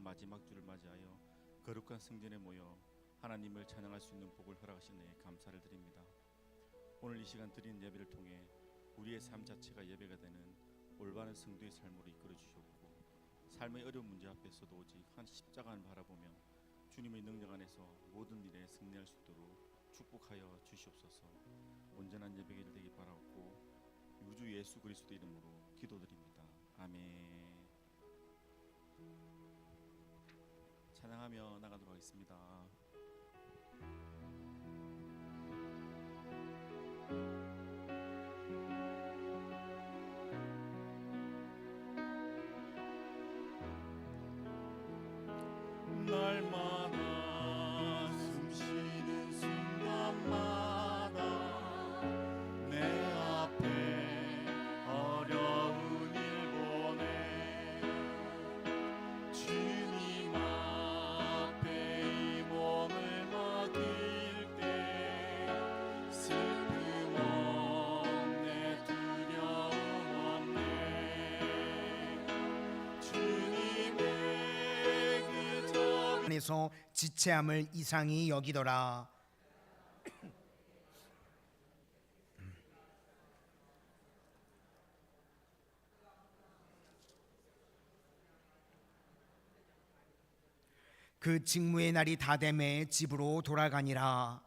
마지막 주를 맞이하여 거룩한 성전에 모여 하나님을 찬양할 수 있는 복을 허락하시네 감사를 드립니다. 오늘 이 시간 드린 예배를 통해 우리의 삶 자체가 예배가 되는 올바른 성도의 삶으로 이끌어 주시옵고, 삶의 어려운 문제 앞에서도 오직 한 십자가를 바라보며 주님의 능력 안에서 모든 일에 승리할 수 있도록 축복하여 주시옵소서. 온전한 예배가 되기 바라옵고 우주 예수 그리스도 이름으로 기도드립니다. 아멘. 찬양하며 나가도록 하겠습니다. 날마다 숨쉬는 순간마다 내 앞에 어려운 일 보내 주님 앞에 이 몸을 맡길 때 슬픔 없네 두려움 없네 주님의 안에서 지체함을 이상히 여기더라. 그 직무의 날이 다 되매 집으로 돌아가니라.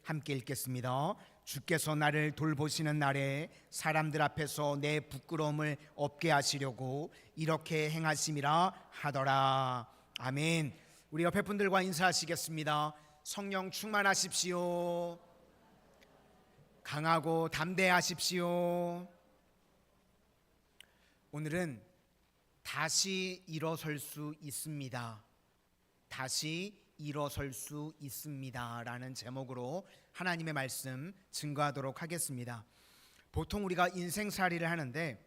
함께 읽겠습니다. 주께서 나를 돌보시는 날에 사람들 앞에서 내 부끄러움을 없게 하시려고 이렇게 행하심이라 하더라. 아멘. 우리 옆에 분들과 인사하시겠습니다. 성령 충만하십시오. 강하고 담대하십시오. 오늘은 다시 일어설 수 있습니다. 다시 일어설 수 있습니다 라는 제목으로 하나님의 말씀 증거하도록 하겠습니다. 보통 우리가 인생살이를 하는데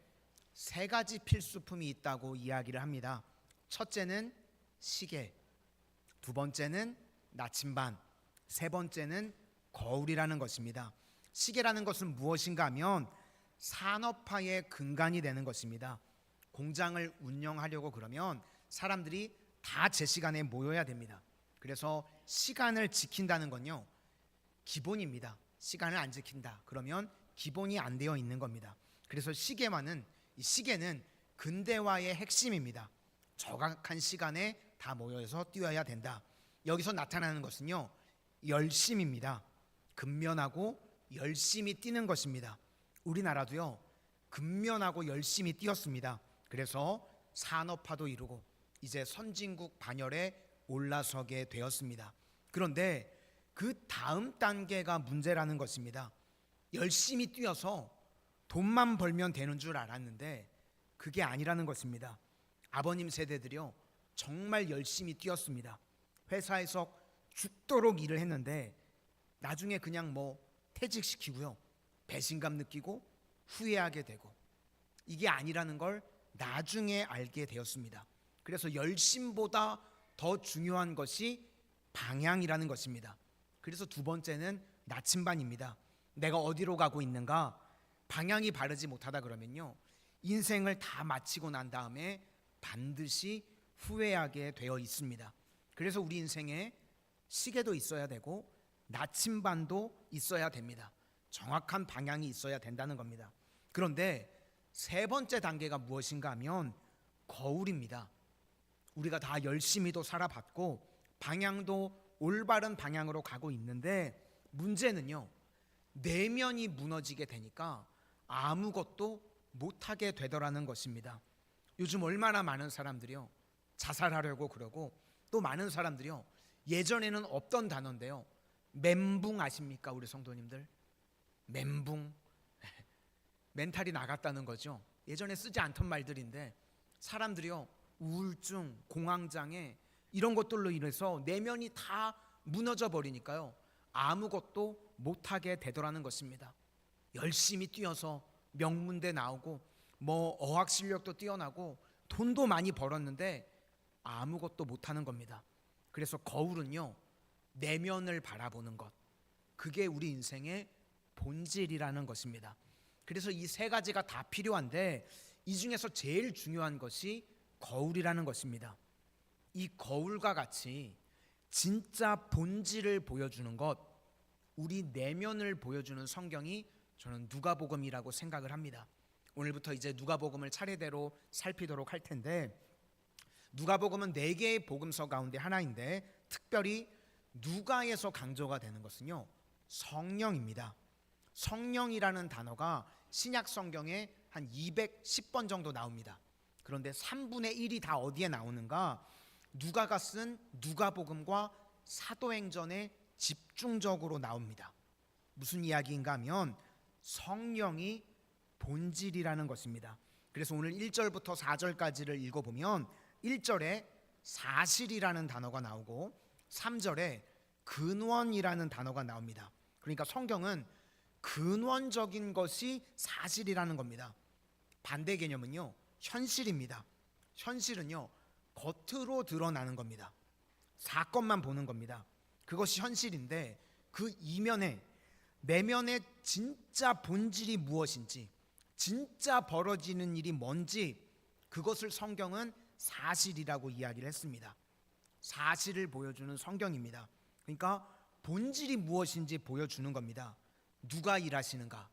세 가지 필수품이 있다고 이야기를 합니다. 첫째는 시계, 두 번째는 나침반, 세 번째는 거울이라는 것입니다. 시계라는 것은 무엇인가 하면 산업화의 근간이 되는 것입니다. 공장을 운영하려고 그러면 사람들이 다 제 시간에 모여야 됩니다. 그래서 시간을 지킨다는 건요, 기본입니다. 시간을 안 지킨다 그러면 기본이 안 되어 있는 겁니다. 그래서 시계는 근대화의 핵심입니다. 정확한 시간에 다 모여서 뛰어야 된다. 여기서 나타나는 것은요, 열심입니다. 근면하고 열심히 뛰는 것입니다. 우리나라도요, 근면하고 열심히 뛰었습니다. 그래서 산업화도 이루고 이제 선진국 반열에 올라서게 되었습니다. 그런데 그 다음 단계가 문제라는 것입니다. 열심히 뛰어서 돈만 벌면 되는 줄 알았는데 그게 아니라는 것입니다. 아버님 세대들이요, 정말 열심히 뛰었습니다. 회사에서 죽도록 일을 했는데 나중에 그냥 퇴직시키고요, 배신감 느끼고 후회하게 되고, 이게 아니라는 걸 나중에 알게 되었습니다. 그래서 열심보다 더 중요한 것이 방향이라는 것입니다. 그래서 두 번째는 나침반입니다. 내가 어디로 가고 있는가, 방향이 바르지 못하다 그러면요, 인생을 다 마치고 난 다음에 반드시 후회하게 되어 있습니다. 그래서 우리 인생에 시계도 있어야 되고 나침반도 있어야 됩니다. 정확한 방향이 있어야 된다는 겁니다. 그런데 세 번째 단계가 무엇인가 하면 거울입니다. 우리가 다 열심히도 살아봤고 방향도 올바른 방향으로 가고 있는데 문제는요, 내면이 무너지게 되니까 아무것도 못하게 되더라는 것입니다. 요즘 얼마나 많은 사람들이요, 자살하려고 그러고, 또 많은 사람들이요, 예전에는 없던 단어인데요, 멘붕 아십니까 우리 성도님들? 멘붕, 멘탈이 나갔다는 거죠. 예전에 쓰지 않던 말들인데 사람들이요, 우울증, 공황장애 이런 것들로 인해서 내면이 다 무너져 버리니까요, 아무것도 못하게 되더라는 것입니다. 열심히 뛰어서 명문대 나오고 어학 실력도 뛰어나고 돈도 많이 벌었는데 아무것도 못하는 겁니다. 그래서 거울은요, 내면을 바라보는 것, 그게 우리 인생의 본질이라는 것입니다. 그래서 이 세 가지가 다 필요한데 이 중에서 제일 중요한 것이 거울이라는 것입니다. 이 거울과 같이 진짜 본질을 보여주는 것, 우리 내면을 보여주는 성경이 저는 누가복음이라고 생각을 합니다. 오늘부터 이제 누가복음을 차례대로 살피도록 할 텐데, 누가복음은 4개의 복음서 가운데 하나인데 특별히 누가에서 강조가 되는 것은요, 성령입니다. 성령이라는 단어가 신약 성경에 한 210번 정도 나옵니다. 그런데 3분의 1이 다 어디에 나오는가? 누가가 쓴 누가복음과 사도행전에 집중적으로 나옵니다. 무슨 이야기인가 하면 성령이 본질이라는 것입니다. 그래서 오늘 1절부터 4절까지를 읽어보면 1절에 사실이라는 단어가 나오고 3절에 근원이라는 단어가 나옵니다. 그러니까 성경은 근원적인 것이 사실이라는 겁니다. 반대 개념은요, 현실입니다. 현실은요, 겉으로 드러나는 겁니다. 사건만 보는 겁니다. 그것이 현실인데 그 이면에, 내면의 진짜 본질이 무엇인지, 진짜 벌어지는 일이 뭔지, 그것을 성경은 사실이라고 이야기를 했습니다. 사실을 보여주는 성경입니다. 그러니까 본질이 무엇인지 보여주는 겁니다. 누가 일하시는가?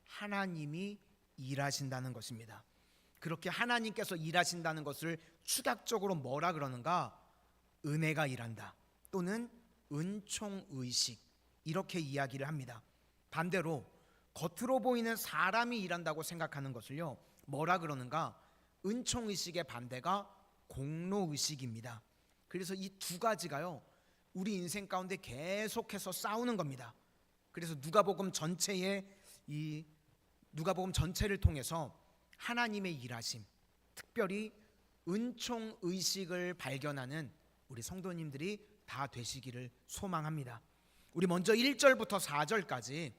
하나님이 일하신다는 것입니다. 그렇게 하나님께서 일하신다는 것을 추각적으로 뭐라 그러는가? 은혜가 일한다, 또는 은총의식, 이렇게 이야기를 합니다. 반대로 겉으로 보이는 사람이 일한다고 생각하는 것을요, 뭐라 그러는가? 은총의식의 반대가 공로의식입니다. 그래서 이 두 가지가요, 우리 인생 가운데 계속해서 싸우는 겁니다. 그래서 누가복음 전체를 통해서 하나님의 일하심, 특별히 은총의식을 발견하는 우리 성도님들이 다 되시기를 소망합니다. 우리 먼저 1절부터 4절까지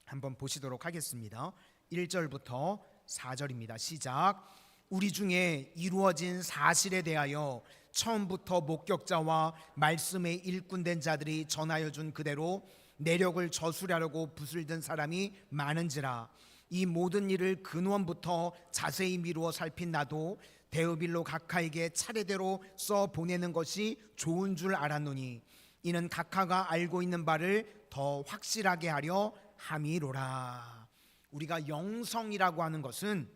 한번 보시도록 하겠습니다. 1절부터 4절입니다. 시작. 우리 중에 이루어진 사실에 대하여 처음부터 목격자와 말씀의 일꾼된 자들이 전하여 준 그대로 내력을 저수려고 붓을 든 사람이 많은지라. 이 모든 일을 근원부터 자세히 미루어 살핀 나도 데오빌로 각하에게 차례대로 써 보내는 것이 좋은 줄 알았노니 이는 각하가 알고 있는 바를 더 확실하게 하려 함이로라. 우리가 영성이라고 하는 것은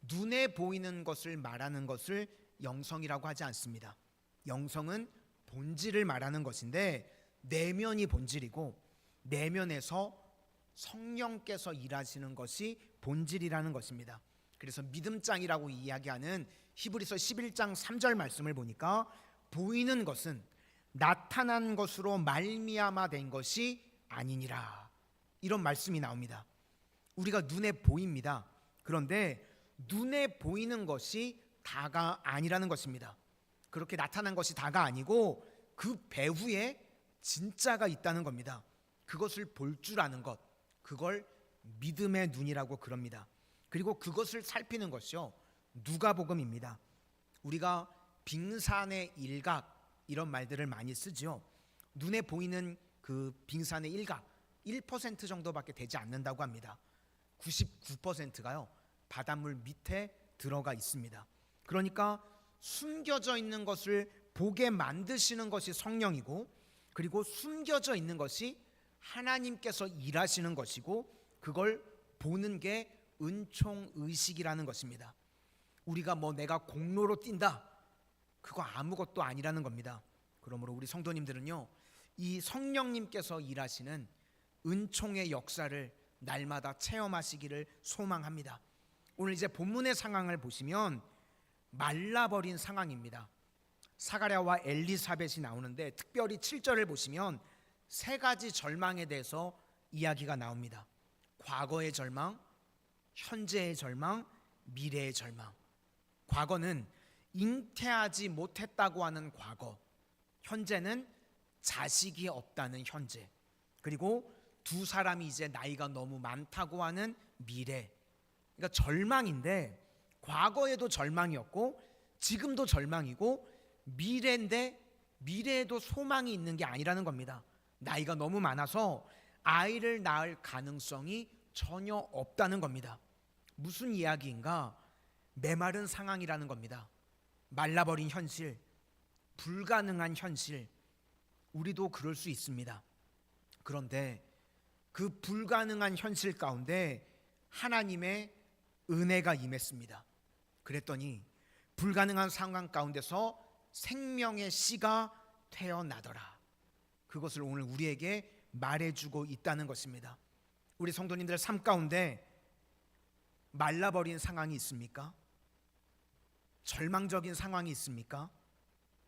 눈에 보이는 것을 말하는 것을 영성이라고 하지 않습니다. 영성은 본질을 말하는 것인데 내면이 본질이고 내면에서 성령께서 일하시는 것이 본질이라는 것입니다. 그래서 믿음장이라고 이야기하는 히브리서 11장 3절 말씀을 보니까 보이는 것은 나타난 것으로 말미암아 된 것이 아니니라, 이런 말씀이 나옵니다. 우리가 눈에 보입니다. 그런데 눈에 보이는 것이 다가 아니라는 것입니다. 그렇게 나타난 것이 다가 아니고 그 배후에 진짜가 있다는 겁니다. 그것을 볼 줄 아는 것, 그걸 믿음의 눈이라고 그럽니다. 그리고 그것을 살피는 것이요, 누가복음입니다. 우리가 빙산의 일각, 이런 말들을 많이 쓰죠. 눈에 보이는 그 빙산의 일각 1% 정도밖에 되지 않는다고 합니다. 99%가요 바닷물 밑에 들어가 있습니다. 그러니까 숨겨져 있는 것을 보게 만드시는 것이 성령이고, 그리고 숨겨져 있는 것이 하나님께서 일하시는 것이고, 그걸 보는 게 은총의식이라는 것입니다. 우리가 내가 공로로 뛴다, 그거 아무것도 아니라는 겁니다. 그러므로 우리 성도님들은요, 이 성령님께서 일하시는 은총의 역사를 날마다 체험하시기를 소망합니다. 오늘 이제 본문의 상황을 보시면 말라버린 상황입니다. 사가랴와 엘리사벳이 나오는데 특별히 7절을 보시면 세 가지 절망에 대해서 이야기가 나옵니다. 과거의 절망, 현재의 절망, 미래의 절망. 과거는 잉태하지 못했다고 하는 과거, 현재는 자식이 없다는 현재, 그리고 두 사람이 이제 나이가 너무 많다고 하는 미래. 그러니까 절망인데 과거에도 절망이었고 지금도 절망이고 미래인데 미래에도 소망이 있는 게 아니라는 겁니다. 나이가 너무 많아서 아이를 낳을 가능성이 전혀 없다는 겁니다. 무슨 이야기인가? 메마른 상황이라는 겁니다. 말라버린 현실, 불가능한 현실, 우리도 그럴 수 있습니다. 그런데 그 불가능한 현실 가운데 하나님의 은혜가 임했습니다. 그랬더니 불가능한 상황 가운데서 생명의 씨가 태어나더라. 그것을 오늘 우리에게 말해주고 있다는 것입니다. 우리 성도님들 삶 가운데 말라버린 상황이 있습니까? 절망적인 상황이 있습니까?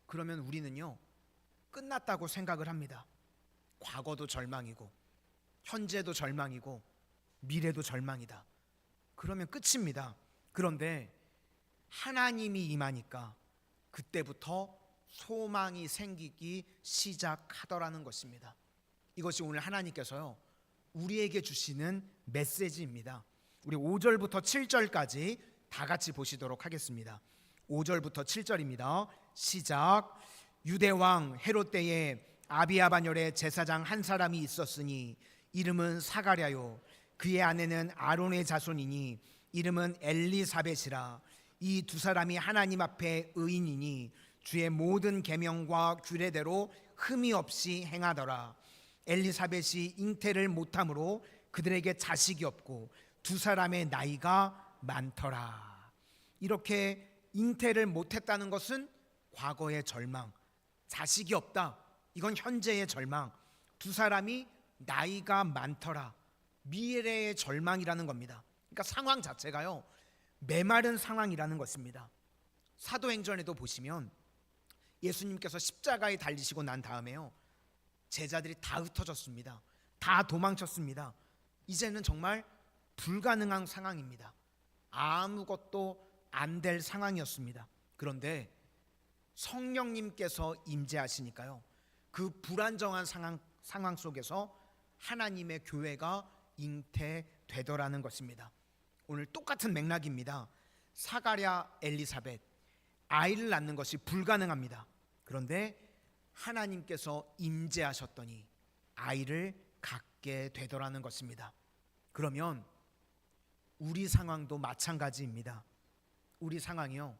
그러면 우리는요, 끝났다고 생각을 합니다. 과거도 절망이고 현재도 절망이고 미래도 절망이다. 그러면 끝입니다. 그런데 하나님이 임하니까 그때부터 소망이 생기기 시작하더라는 것입니다. 이것이 오늘 하나님께서요, 우리에게 주시는 메시지입니다. 우리 5절부터 7절까지 다 같이 보시도록 하겠습니다. 5절부터 7절입니다. 시작. 유대왕 헤롯 때에 아비야 반열에 제사장 한 사람이 있었으니 이름은 사가랴요, 그의 아내는 아론의 자손이니 이름은 엘리사벳이라. 이 두 사람이 하나님 앞에 의인이니 주의 모든 계명과 규례대로 흠이 없이 행하더라. 엘리사벳이 잉태를 못함으로 그들에게 자식이 없고 두 사람의 나이가 많더라. 이렇게 잉태를 못했다는 것은 과거의 절망, 자식이 없다, 이건 현재의 절망, 두 사람이 나이가 많더라, 미래의 절망이라는 겁니다. 그러니까 상황 자체가요, 메마른 상황이라는 것입니다. 사도행전에도 보시면 예수님께서 십자가에 달리시고 난 다음에요, 제자들이 다 흩어졌습니다. 다 도망쳤습니다. 이제는 정말 불가능한 상황입니다. 아무것도 안 될 상황이었습니다. 그런데 성령님께서 임재하시니까요, 그 불안정한 상황 속에서 하나님의 교회가 잉태되더라는 것입니다. 오늘 똑같은 맥락입니다. 사가랴, 엘리사벳, 아이를 낳는 것이 불가능합니다. 그런데 하나님께서 임재하셨더니 아이를 갖게 되더라는 것입니다. 그러면 우리 상황도 마찬가지입니다. 우리 상황이요,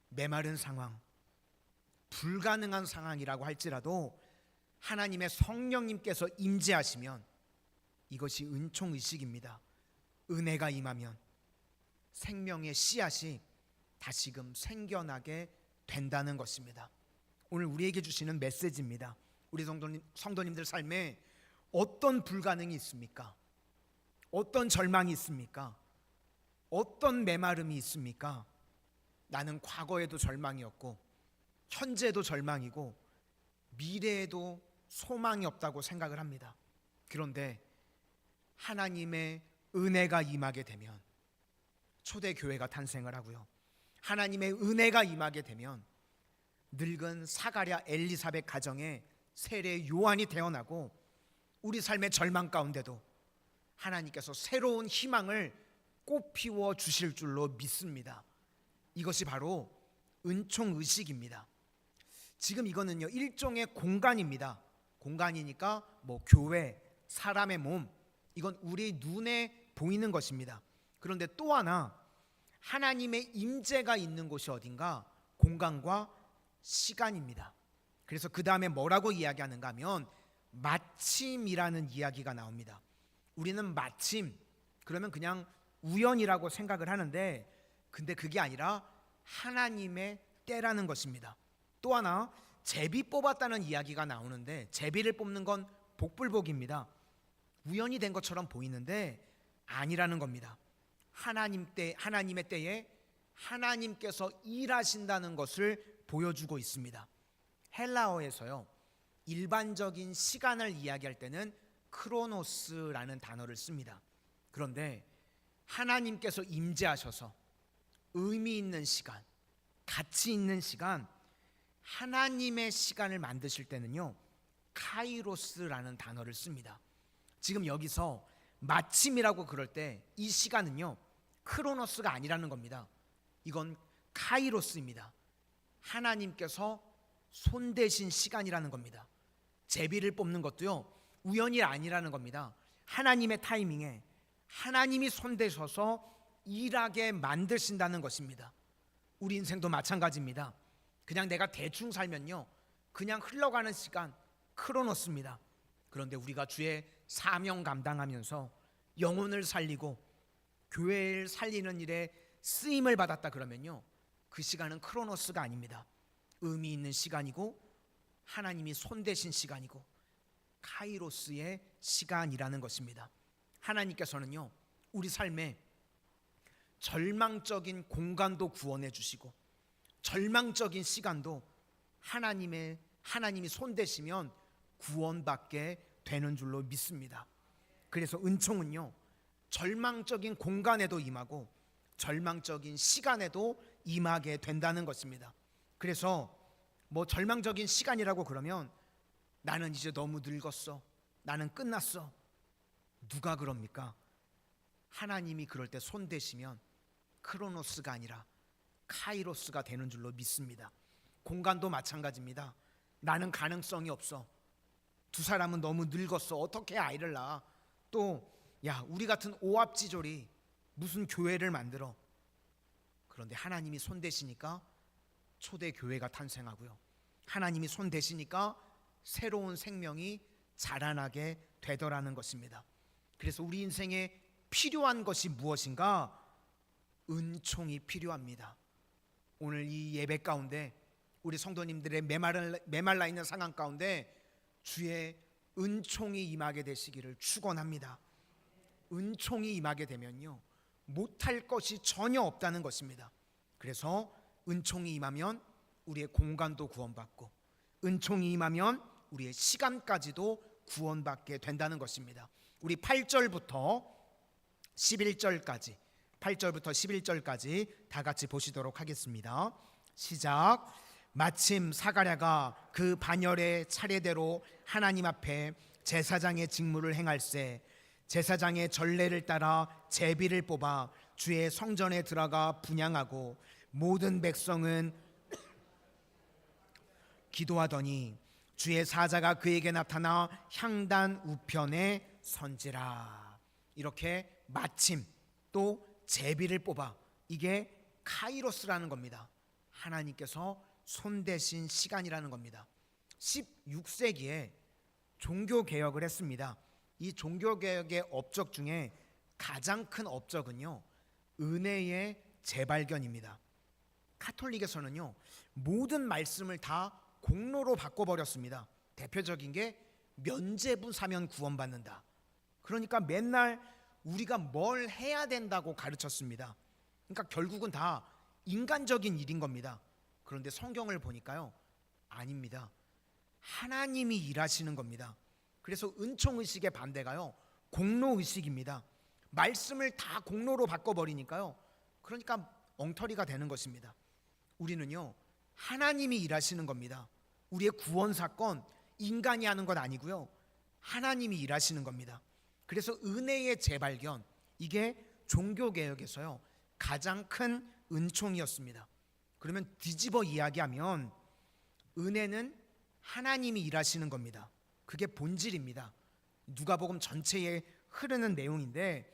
메마른 상황, 불가능한 상황이라고 할지라도 하나님의 성령님께서 임재하시면 이것이 은총의식입니다. 은혜가 임하면 생명의 씨앗이 다시금 생겨나게 된다는 것입니다. 오늘 우리에게 주시는 메시지입니다. 우리 성도님들 삶에 어떤 불가능이 있습니까? 어떤 절망이 있습니까? 어떤 메마름이 있습니까? 나는 과거에도 절망이었고 현재도 절망이고 미래에도 소망이 없다고 생각을 합니다. 그런데 하나님의 은혜가 임하게 되면 초대교회가 탄생을 하고요, 하나님의 은혜가 임하게 되면 늙은 사가랴 엘리사벳 가정에 세례 요한이 태어나고 우리 삶의 절망 가운데도 하나님께서 새로운 희망을 꽃피워 주실 줄로 믿습니다. 이것이 바로 은총의식입니다. 지금 이거는요, 일종의 공간입니다. 공간이니까 교회, 사람의 몸, 이건 우리 눈에 보이는 것입니다. 그런데 또 하나 하나님의 임재가 있는 곳이 어딘가? 공간과 시간입니다. 그래서 그 다음에 뭐라고 이야기하는가 하면 마침이라는 이야기가 나옵니다. 우리는 마침 그러면 그냥 우연이라고 생각을 하는데, 근데 그게 아니라 하나님의 때라는 것입니다. 또 하나 제비 뽑았다는 이야기가 나오는데, 제비를 뽑는 건 복불복입니다. 우연이 된 것처럼 보이는데 아니라는 겁니다. 하나님의 때에 하나님께서 일하신다는 것을 보여주고 있습니다. 헬라어에서요, 일반적인 시간을 이야기할 때는 크로노스라는 단어를 씁니다. 그런데 하나님께서 임재하셔서 의미 있는 시간, 가치 있는 시간, 하나님의 시간을 만드실 때는요, 카이로스라는 단어를 씁니다. 지금 여기서 마침이라고 그럴 때 이 시간은요, 크로노스가 아니라는 겁니다. 이건 카이로스입니다. 하나님께서 손대신 시간이라는 겁니다. 제비를 뽑는 것도요, 우연이 아니라는 겁니다. 하나님의 타이밍에 하나님이 손대셔서 일하게 만드신다는 것입니다. 우리 인생도 마찬가지입니다. 그냥 내가 대충 살면요, 그냥 흘러가는 시간 크로노스입니다. 그런데 우리가 주의 사명 감당하면서 영혼을 살리고 교회를 살리는 일에 쓰임을 받았다 그러면요, 그 시간은 크로노스가 아닙니다. 의미 있는 시간이고 하나님이 손대신 시간이고 카이로스의 시간이라는 것입니다. 하나님께서는요, 우리 삶에 절망적인 공간도 구원해 주시고 절망적인 시간도 하나님이 손대시면 구원받게 되는 줄로 믿습니다. 그래서 은총은요, 절망적인 공간에도 임하고 절망적인 시간에도 임하게 된다는 것입니다. 그래서 뭐 절망적인 시간이라고 그러면 나는 이제 너무 늙었어, 나는 끝났어, 누가 그럽니까? 하나님이 그럴 때 손대시면 크로노스가 아니라 카이로스가 되는 줄로 믿습니다. 공간도 마찬가지입니다. 나는 가능성이 없어, 두 사람은 너무 늙었어, 어떻게 아이를 낳아, 또 야, 우리 같은 오합지졸이 무슨 교회를 만들어. 그런데 하나님이 손대시니까 초대 교회가 탄생하고요, 하나님이 손대시니까 새로운 생명이 자라나게 되더라는 것입니다. 그래서 우리 인생에 필요한 것이 무엇인가? 은총이 필요합니다. 오늘 이 예배 가운데 우리 성도님들의 메말라 있는 상황 가운데 주의 은총이 임하게 되시기를 축원합니다. 은총이 임하게 되면요, 못할 것이 전혀 없다는 것입니다. 그래서 은총이 임하면 우리의 공간도 구원받고 은총이 임하면 우리의 시간까지도 구원받게 된다는 것입니다. 우리 8절부터 11절까지 다 같이 보시도록 하겠습니다. 시작. 마침 사가랴가 그 반열의 차례대로 하나님 앞에 제사장의 직무를 행할세 제사장의 전례를 따라 제비를 뽑아 주의 성전에 들어가 분향하고 모든 백성은 기도하더니 주의 사자가 그에게 나타나 향단 우편에 선지라. 이렇게 마침 또 제비를 뽑아, 이게 카이로스라는 겁니다. 하나님께서 손대신 시간이라는 겁니다. 16세기에 종교개혁을 했습니다. 이 종교개혁의 업적 중에 가장 큰 업적은요, 은혜의 재발견입니다. 카톨릭에서는요, 모든 말씀을 다 공로로 바꿔버렸습니다. 대표적인 게 면죄부 사면 구원받는다. 그러니까 맨날 우리가 뭘 해야 된다고 가르쳤습니다. 그러니까 결국은 다 인간적인 일인 겁니다. 그런데 성경을 보니까요, 아닙니다. 하나님이 일하시는 겁니다. 그래서 은총의식의 반대가요, 공로의식입니다. 말씀을 다 공로로 바꿔버리니까요, 그러니까 엉터리가 되는 것입니다. 우리는요, 하나님이 일하시는 겁니다. 우리의 구원 사건 인간이 하는 건 아니고요, 하나님이 일하시는 겁니다. 그래서 은혜의 재발견, 이게 종교개혁에서요 가장 큰 은총이었습니다. 그러면 뒤집어 이야기하면 은혜는 하나님이 일하시는 겁니다. 그게 본질입니다. 누가복음 전체에 흐르는 내용인데,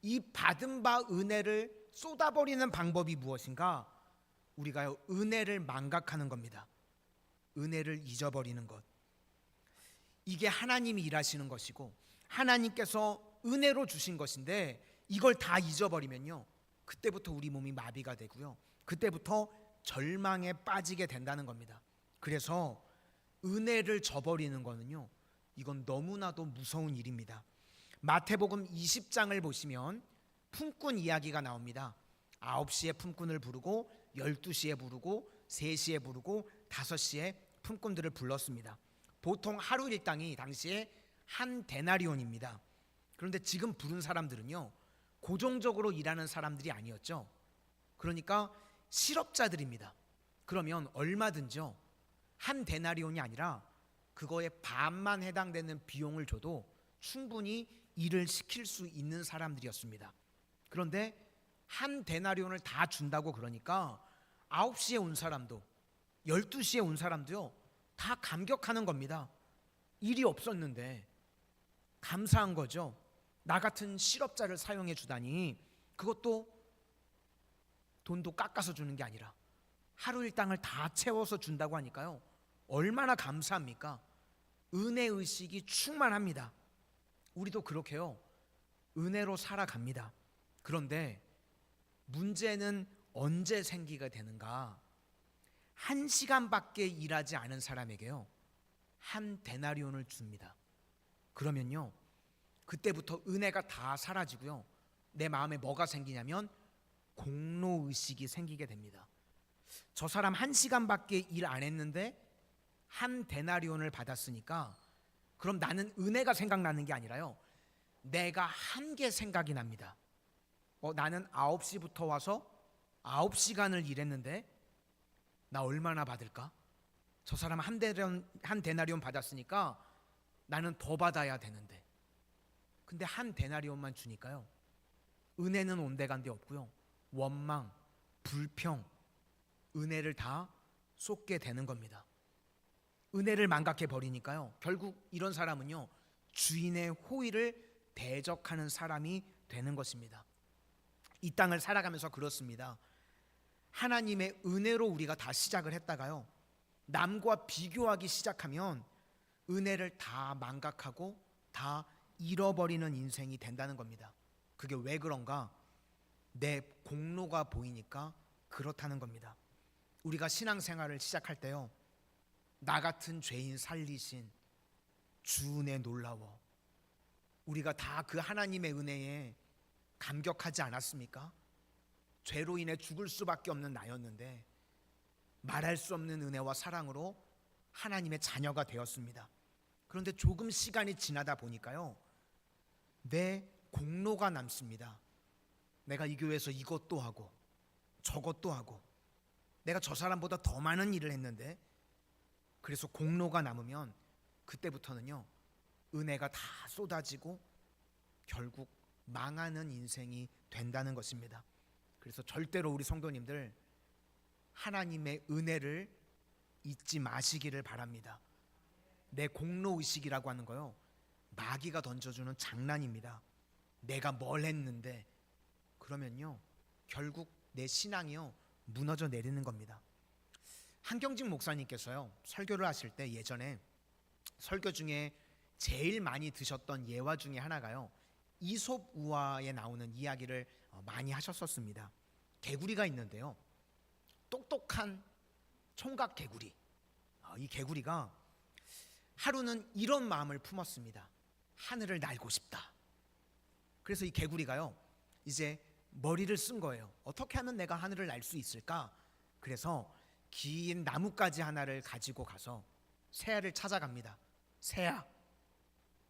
이 받은 바 은혜를 쏟아버리는 방법이 무엇인가? 우리가 은혜를 망각하는 겁니다. 은혜를 잊어버리는 것. 이게 하나님이 일하시는 것이고 하나님께서 은혜로 주신 것인데, 이걸 다 잊어버리면요, 그때부터 우리 몸이 마비가 되고요, 그때부터 절망에 빠지게 된다는 겁니다. 그래서 은혜를 저버리는 거는요, 이건 너무나도 무서운 일입니다. 마태복음 20장을 보시면 품꾼 이야기가 나옵니다. 9시에 품꾼을 부르고 12시에 부르고 3시에 부르고 5시에 품꾼들을 불렀습니다. 보통 하루 일당이 당시에 한 데나리온입니다. 그런데 지금 부른 사람들은요, 고정적으로 일하는 사람들이 아니었죠. 그러니까 실업자들입니다. 그러면 얼마든지요, 한 데나리온이 아니라 그거에 반만 해당되는 비용을 줘도 충분히 일을 시킬 수 있는 사람들이었습니다. 그런데 한 데나리온을 다 준다고 그러니까 9시에 온 사람도 12시에 온 사람도요, 다 감격하는 겁니다. 일이 없었는데 감사한 거죠. 나 같은 실업자를 사용해 주다니, 그것도 돈도 깎아서 주는 게 아니라 하루 일당을 다 채워서 준다고 하니까요, 얼마나 감사합니까? 은혜 의식이 충만합니다. 우리도 그렇게요, 은혜로 살아갑니다. 그런데 문제는 언제 생기게 되는가? 1시간밖에 일하지 않은 사람에게요, 한 데나리온을 줍니다. 그러면요, 그때부터 은혜가 다 사라지고요, 내 마음에 뭐가 생기냐면 공로의식이 생기게 됩니다. 저 사람 1시간밖에 일 안 했는데 한 데나리온을 받았으니까 그럼 나는 은혜가 생각나는 게 아니라요, 내가 한 게 생각이 납니다. 나는 9시부터 와서 9시간을 일했는데 나 얼마나 받을까? 저 사람 한 데나리온 받았으니까 나는 더 받아야 되는데, 근데 한 데나리온만 주니까요, 은혜는 온데간데 없고요, 원망, 불평, 은혜를 다 쏟게 되는 겁니다. 은혜를 망각해 버리니까요, 결국 이런 사람은요, 주인의 호의를 대적하는 사람이 되는 것입니다. 이 땅을 살아가면서 그렇습니다. 하나님의 은혜로 우리가 다 시작을 했다가요, 남과 비교하기 시작하면 은혜를 다 망각하고 다 잃어버리는 인생이 된다는 겁니다. 그게 왜 그런가? 내 공로가 보이니까 그렇다는 겁니다. 우리가 신앙생활을 시작할 때요, 나 같은 죄인 살리신 주 은혜 놀라워, 우리가 다 그 하나님의 은혜에 감격하지 않았습니까? 죄로 인해 죽을 수밖에 없는 나였는데 말할 수 없는 은혜와 사랑으로 하나님의 자녀가 되었습니다. 그런데 조금 시간이 지나다 보니까요, 내 공로가 남습니다. 내가 이 교회에서 이것도 하고 저것도 하고 내가 저 사람보다 더 많은 일을 했는데, 그래서 공로가 남으면 그때부터는요, 은혜가 다 쏟아지고 결국 망하는 인생이 된다는 것입니다. 그래서 절대로 우리 성도님들 하나님의 은혜를 잊지 마시기를 바랍니다. 내 공로의식이라고 하는 거요, 마귀가 던져주는 장난입니다. 내가 뭘 했는데, 그러면요 결국 내 신앙이요 무너져 내리는 겁니다. 한경직 목사님께서요, 설교를 하실 때 예전에 설교 중에 제일 많이 드셨던 예화 중에 하나가요, 이솝 우화에 나오는 이야기를 많이 하셨었습니다. 개구리가 있는데요, 똑똑한 총각 개구리. 이 개구리가 하루는 이런 마음을 품었습니다. 하늘을 날고 싶다. 그래서 이 개구리가요, 이제 머리를 쓴 거예요. 어떻게 하면 내가 하늘을 날 수 있을까? 그래서 긴 나뭇가지 하나를 가지고 가서 새알을 찾아갑니다. 새야,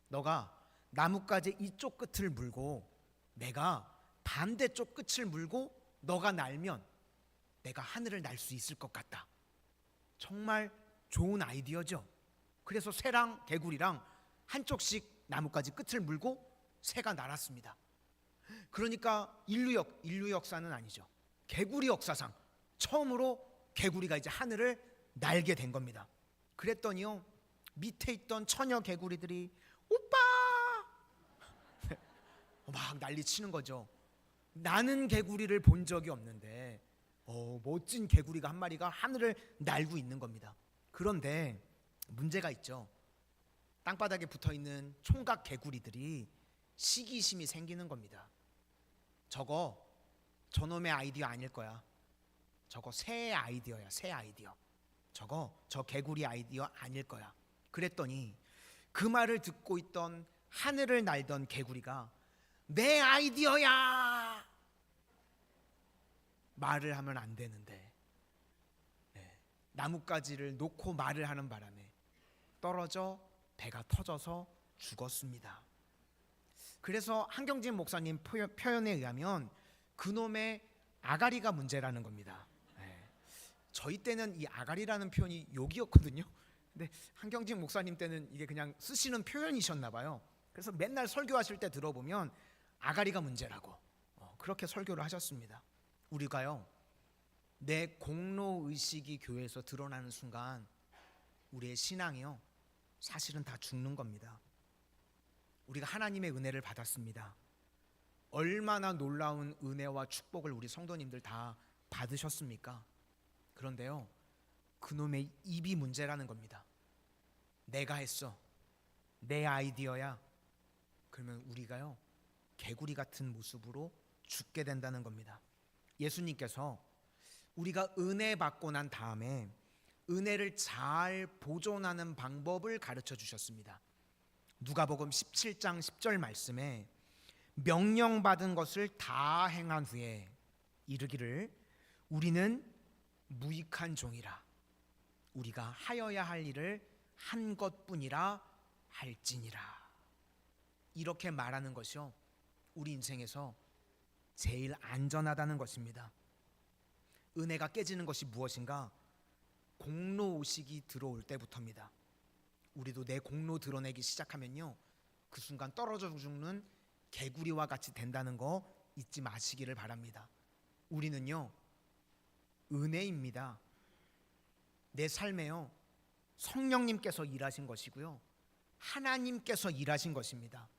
너가 나뭇가지 이쪽 끝을 물고 내가 반대쪽 끝을 물고 너가 날면 내가 하늘을 날 수 있을 것 같다. 정말 좋은 아이디어죠. 그래서 새랑 개구리랑 한쪽씩 나뭇가지 끝을 물고 새가 날았습니다. 그러니까 인류 역사는 아니죠, 개구리 역사상 처음으로 개구리가 이제 하늘을 날게 된 겁니다. 그랬더니요, 밑에 있던 처녀 개구리들이 오빠 막 난리 치는 거죠. 나는 개구리를 본 적이 없는데 멋진 개구리가 한 마리가 하늘을 날고 있는 겁니다. 그런데 문제가 있죠. 땅바닥에 붙어있는 총각 개구리들이 시기심이 생기는 겁니다. 저놈의 아이디어 아닐 거야. 저거 새의 아이디어야, 새 아이디어. 저 개구리 아이디어 아닐 거야. 그랬더니 그 말을 듣고 있던 하늘을 날던 개구리가 내 아이디어야! 말을 하면 안 되는데 나뭇가지를 놓고 말을 하는 바람에 떨어져 배가 터져서 죽었습니다. 그래서 한경진 목사님 표현에 의하면 그놈의 아가리가 문제라는 겁니다. 저희 때는 이 아가리라는 표현이 욕이었거든요. 근데 한경진 목사님 때는 이게 그냥 쓰시는 표현이셨나 봐요. 그래서 맨날 설교하실 때 들어보면 아가리가 문제라고 그렇게 설교를 하셨습니다. 우리가요, 내 공로의식이 교회에서 드러나는 순간 우리의 신앙이요 사실은 다 죽는 겁니다. 우리가 하나님의 은혜를 받았습니다. 얼마나 놀라운 은혜와 축복을 우리 성도님들 다 받으셨습니까? 그런데요, 그놈의 입이 문제라는 겁니다. 내가 했어, 내 아이디어야. 그러면 우리가요, 개구리 같은 모습으로 죽게 된다는 겁니다. 예수님께서 우리가 은혜 받고 난 다음에 은혜를 잘 보존하는 방법을 가르쳐 주셨습니다. 누가복음 17장 10절 말씀에 명령받은 것을 다 행한 후에 이르기를 우리는 무익한 종이라 우리가 하여야 할 일을 한 것뿐이라 할지니라. 이렇게 말하는 것이요, 우리 인생에서 제일 안전하다는 것입니다. 은혜가 깨지는 것이 무엇인가? 공로의식이 들어올 때부터입니다. 우리도 내 공로 드러내기 시작하면요, 그 순간 떨어져 죽는 개구리와 같이 된다는 거 잊지 마시기를 바랍니다. 우리는요, 은혜입니다. 내 삶에요, 성령님께서 일하신 것이고요, 하나님께서 일하신 것입니다.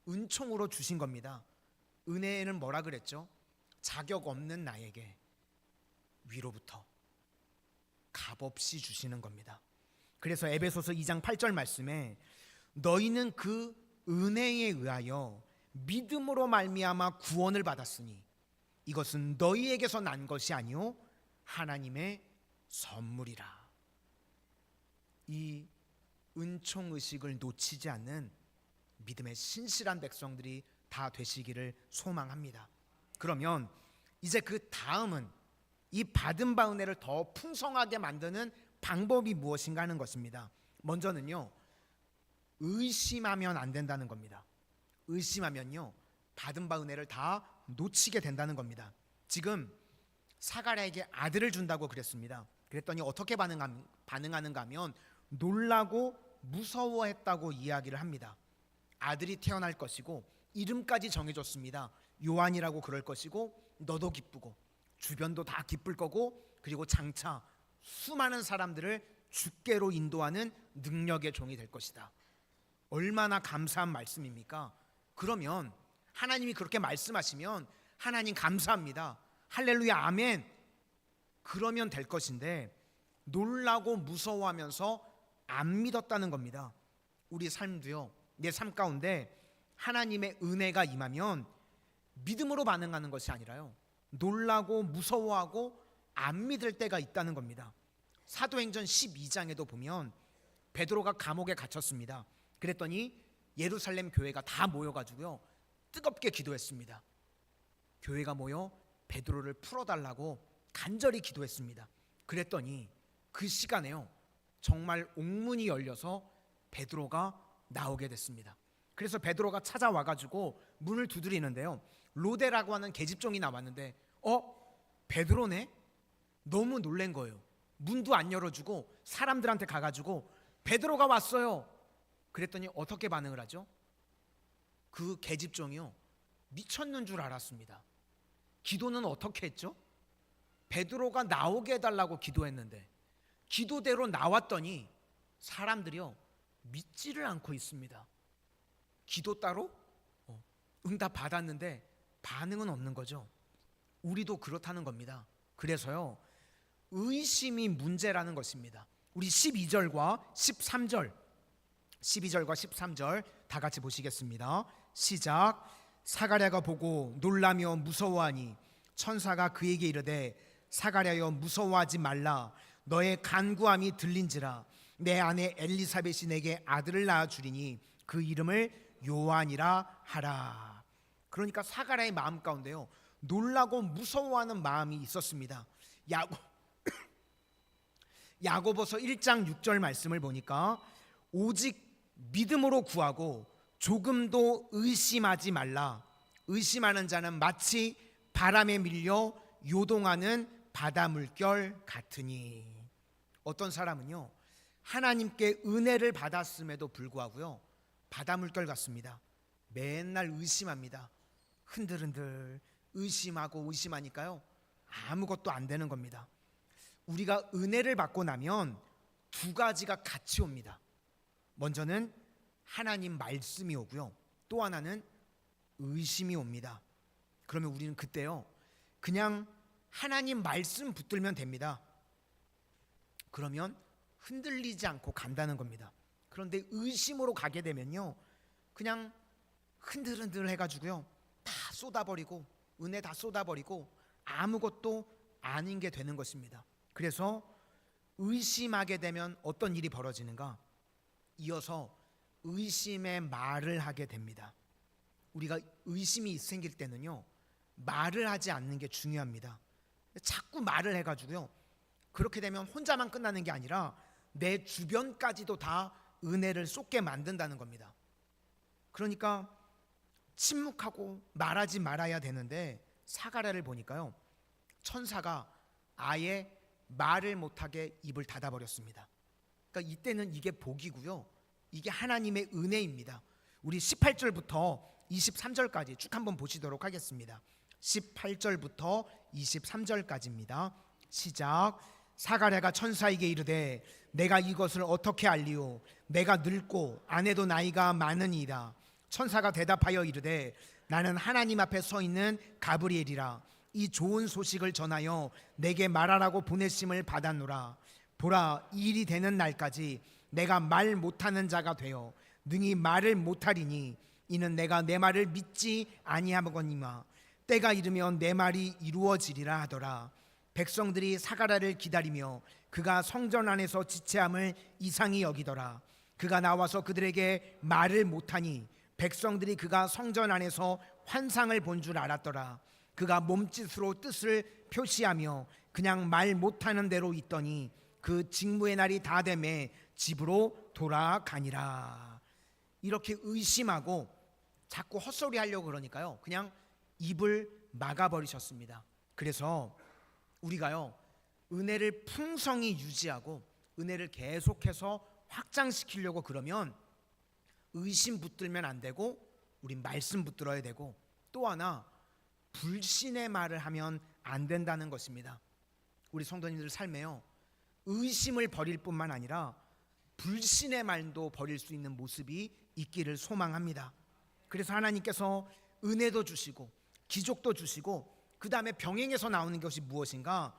은총으로 주신 겁니다. 은혜는 뭐라 그랬죠? 자격 없는 나에게 위로부터 값없이 주시는 겁니다. 그래서 에베소서 2장 8절 말씀에 너희는 그 은혜에 의하여 믿음으로 말미암아 구원을 받았으니 이것은 너희에게서 난 것이 아니요 하나님의 선물이라. 이 은총의식을 놓치지 않는 믿음의 신실한 백성들이 다 되시기를 소망합니다. 그러면 이제 그 다음은 이 받은 바 은혜를 더 풍성하게 만드는 방법이 무엇인가 하는 것입니다. 먼저는요, 의심하면 안 된다는 겁니다. 의심하면요, 받은 바 은혜를 다 놓치게 된다는 겁니다. 지금 사가랴에게 아들을 준다고 그랬습니다. 그랬더니 어떻게 반응하는가 하면 놀라고 무서워했다고 이야기를 합니다. 아들이 태어날 것이고 이름까지 정해줬습니다. 요한이라고 그럴 것이고 너도 기쁘고 주변도 다 기쁠 거고, 그리고 장차 수많은 사람들을 주께로 인도하는 능력의 종이 될 것이다. 얼마나 감사한 말씀입니까? 그러면 하나님이 그렇게 말씀하시면 하나님 감사합니다, 할렐루야, 아멘, 그러면 될 것인데 놀라고 무서워하면서 안 믿었다는 겁니다. 우리 삶도요, 내 삶 가운데 하나님의 은혜가 임하면 믿음으로 반응하는 것이 아니라요, 놀라고 무서워하고 안 믿을 때가 있다는 겁니다. 사도행전 12장에도 보면 베드로가 감옥에 갇혔습니다. 그랬더니 예루살렘 교회가 다 모여가지고요, 뜨겁게 기도했습니다. 교회가 모여 베드로를 풀어달라고 간절히 기도했습니다. 그랬더니 그 시간에요, 정말 옥문이 열려서 베드로가 나오게 됐습니다. 그래서 베드로가 찾아와가지고 문을 두드리는데요, 로데라고 하는 계집종이 나왔는데 베드로네? 너무 놀란 거예요. 문도 안 열어주고 사람들한테 가가지고 베드로가 왔어요. 그랬더니 어떻게 반응을 하죠? 그 계집종이요, 미쳤는 줄 알았습니다. 기도는 어떻게 했죠? 베드로가 나오게 해달라고 기도했는데 기도대로 나왔더니 사람들이요, 믿지를 않고 있습니다. 기도 따로 응답 받았는데 반응은 없는 거죠. 우리도 그렇다는 겁니다. 그래서요, 의심이 문제라는 것입니다. 우리 12절과 13절 다 같이 보시겠습니다. 시작. 사가랴가 보고 놀라며 무서워하니 천사가 그에게 이르되 사가랴여 무서워하지 말라. 너의 간구함이 들린지라. 내 아내 엘리사벳이 내게 아들을 낳아 주리니 그 이름을 요한이라 하라. 그러니까 사가랴의 마음 가운데요, 놀라고 무서워하는 마음이 있었습니다. 야고보서 1장 6절 말씀을 보니까 오직 믿음으로 구하고 조금도 의심하지 말라. 의심하는 자는 마치 바람에 밀려 요동하는 바다 물결 같으니. 어떤 사람은요, 하나님께 은혜를 받았음에도 불구하고요, 바다 물결 같습니다. 맨날 의심합니다. 흔들흔들 의심하고 의심하니까요, 아무것도 안 되는 겁니다. 우리가 은혜를 받고 나면 두 가지가 같이 옵니다. 먼저는 하나님 말씀이 오고요, 또 하나는 의심이 옵니다. 그러면 우리는 그때요, 그냥 하나님 말씀 붙들면 됩니다. 그러면 흔들리지 않고 간다는 겁니다. 그런데 의심으로 가게 되면요, 그냥 흔들흔들 해가지고요, 다 쏟아버리고, 은혜 다 쏟아버리고 아무것도 아닌 게 되는 것입니다. 그래서 의심하게 되면 어떤 일이 벌어지는가? 이어서 의심의 말을 하게 됩니다. 우리가 의심이 생길 때는요, 말을 하지 않는 게 중요합니다. 자꾸 말을 해가지고요, 그렇게 되면 혼자만 끝나는 게 아니라 내 주변까지도 다 은혜를 쏟게 만든다는 겁니다. 그러니까 침묵하고 말하지 말아야 되는데, 사가랴를 보니까요, 천사가 아예 말을 못하게 입을 닫아버렸습니다. 그러니까 이때는 이게 복이고요, 이게 하나님의 은혜입니다. 우리 18절부터 23절까지 쭉 한번 보시도록 하겠습니다. 18절부터 23절까지입니다. 시작. 사가랴가 천사에게 이르되 내가 이것을 어떻게 알리오? 내가 늙고 아내도 나이가 많으니이다. 천사가 대답하여 이르되 나는 하나님 앞에 서 있는 가브리엘이라. 이 좋은 소식을 전하여 내게 말하라고 보내심을 받았노라. 보라, 이 일이 되는 날까지 내가 말 못하는 자가 되어 능히 말을 못하리니 이는 내가 내 말을 믿지 아니하거니와 때가 이르면 내 말이 이루어지리라 하더라. 백성들이 사가랴를 기다리며 그가 성전 안에서 지체함을 이상히 여기더라. 그가 나와서 그들에게 말을 못하니 백성들이 그가 성전 안에서 환상을 본 줄 알았더라. 그가 몸짓으로 뜻을 표시하며 그냥 말 못하는 대로 있더니 그 직무의 날이 다 되매 집으로 돌아가니라. 이렇게 의심하고 자꾸 헛소리 하려고 그러니까요, 그냥 입을 막아버리셨습니다. 그래서 우리가요, 은혜를 풍성히 유지하고 은혜를 계속해서 확장시키려고 그러면 의심 붙들면 안 되고 우린 말씀 붙들어야 되고, 또 하나 불신의 말을 하면 안 된다는 것입니다. 우리 성도님들 삶에요, 의심을 버릴 뿐만 아니라 불신의 말도 버릴 수 있는 모습이 있기를 소망합니다. 그래서 하나님께서 은혜도 주시고 기족도 주시고, 그 다음에 병행해서 나오는 것이 무엇인가?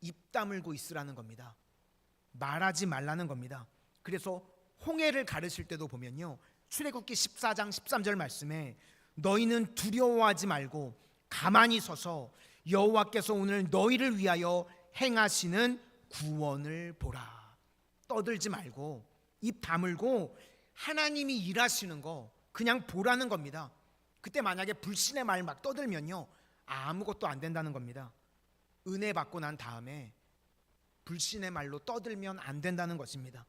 입 다물고 있으라는 겁니다. 말하지 말라는 겁니다. 그래서 홍해를 가르칠 때도 보면요, 출애굽기 14장 13절 말씀에 너희는 두려워하지 말고 가만히 서서 여호와께서 오늘 너희를 위하여 행하시는 구원을 보라. 떠들지 말고 입 다물고 하나님이 일하시는 거 그냥 보라는 겁니다. 그때 만약에 불신의 말 막 떠들면요, 아무것도 안 된다는 겁니다. 은혜 받고 난 다음에 불신의 말로 떠들면 안 된다는 것입니다.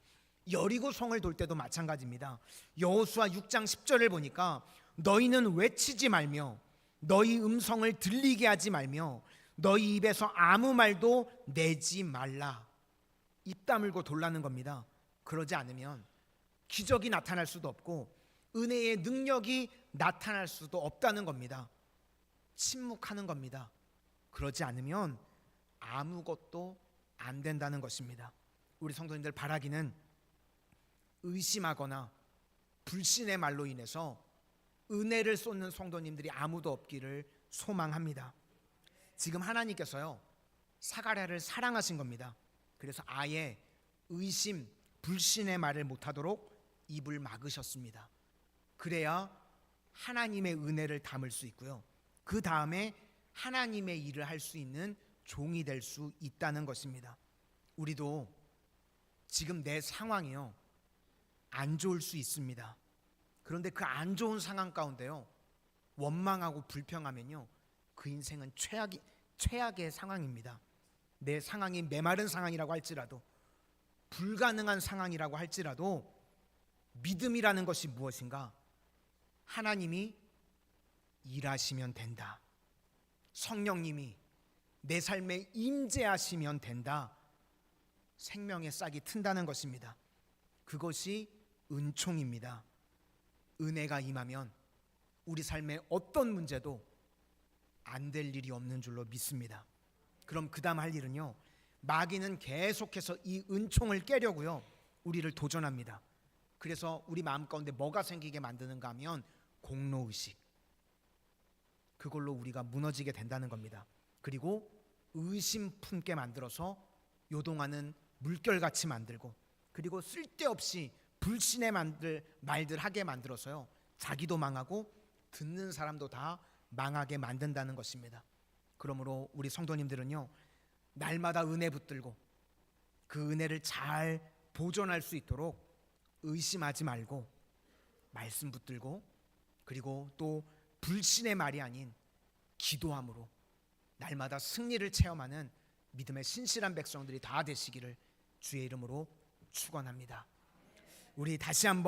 여리고 성을 돌 때도 마찬가지입니다. 여호수아 6장 10절을 보니까 너희는 외치지 말며 너희 음성을 들리게 하지 말며 너희 입에서 아무 말도 내지 말라. 입 다물고 돌라는 겁니다. 그러지 않으면 기적이 나타날 수도 없고 은혜의 능력이 나타날 수도 없다는 겁니다. 침묵하는 겁니다. 그러지 않으면 아무것도 안 된다는 것입니다. 우리 성도님들 바라기는 의심하거나 불신의 말로 인해서 은혜를 쏟는 성도님들이 아무도 없기를 소망합니다. 지금 하나님께서요, 사가랴를 사랑하신 겁니다. 그래서 아예 의심, 불신의 말을 못하도록 입을 막으셨습니다. 그래야 하나님의 은혜를 담을 수 있고요, 그 다음에 하나님의 일을 할 수 있는 종이 될 수 있다는 것입니다. 우리도 지금 내 상황이요, 안 좋을 수 있습니다. 그런데 그 안 좋은 상황 가운데요, 원망하고 불평하면요, 그 인생은 최악의 상황입니다. 내 상황이 메마른 상황이라고 할지라도, 불가능한 상황이라고 할지라도 믿음이라는 것이 무엇인가? 하나님이 일하시면 된다. 성령님이 내 삶에 임재하시면 된다. 생명의 싹이 튼다는 것입니다. 그것이 은총입니다. 은혜가 임하면 우리 삶의 어떤 문제도 안 될 일이 없는 줄로 믿습니다. 그럼 그 다음 할 일은요, 마귀는 계속해서 이 은총을 깨려고요, 우리를 도전합니다. 그래서 우리 마음 가운데 뭐가 생기게 만드는가 하면 공로의식, 그걸로 우리가 무너지게 된다는 겁니다. 그리고 의심 품게 만들어서 요동하는 물결같이 만들고, 그리고 쓸데없이 불신의 말들 하게 만들어서요, 자기도 망하고 듣는 사람도 다 망하게 만든다는 것입니다. 그러므로 우리 성도님들은요, 날마다 은혜 붙들고 그 은혜를 잘 보존할 수 있도록 의심하지 말고 말씀 붙들고, 그리고 또 불신의 말이 아닌 기도함으로 날마다 승리를 체험하는 믿음의 신실한 백성들이 다 되시기를 주의 이름으로 축원합니다. 우리 다시 한번